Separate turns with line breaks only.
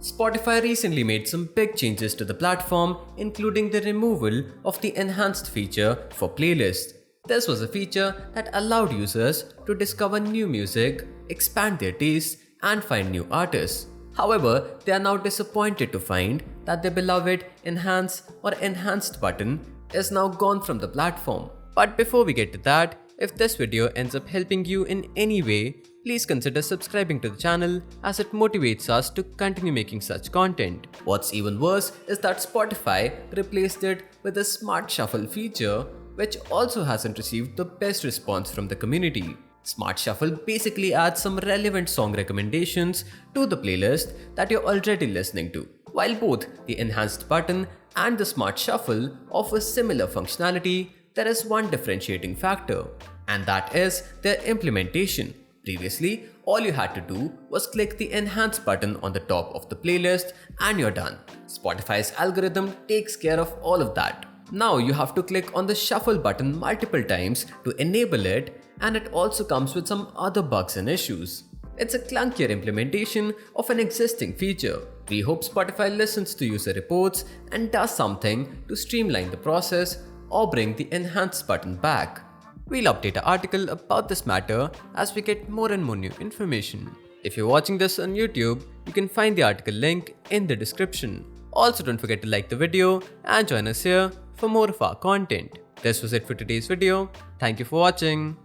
Spotify recently made some big changes to the platform, including the removal of the enhanced feature for playlists. This was a feature that allowed users to discover new music, expand their tastes, and find new artists. However, they are now disappointed to find that their beloved Enhance or Enhanced button is now gone from the platform. But before we get to that, if this video ends up helping you in any way, please consider subscribing to the channel as it motivates us to continue making such content. What's even worse is that Spotify replaced it with a Smart Shuffle feature, which also hasn't received the best response from the community. Smart Shuffle basically adds some relevant song recommendations to the playlist that you're already listening to. While both the Enhanced button and the Smart Shuffle offer similar functionality, there is one differentiating factor, and that is their implementation. Previously, all you had to do was click the Enhance button on the top of the playlist and you're done. Spotify's algorithm takes care of all of that. Now you have to click on the Shuffle button multiple times to enable it, and it also comes with some other bugs and issues. It's a clunkier implementation of an existing feature. We hope Spotify listens to user reports and does something to streamline the process or bring the Enhance button back. We'll update an article about this matter as we get more and more new information. If you're watching this on YouTube, you can find the article link in the description. Also, don't forget to like the video and join us here for more of our content. This was it for today's video. Thank you for watching.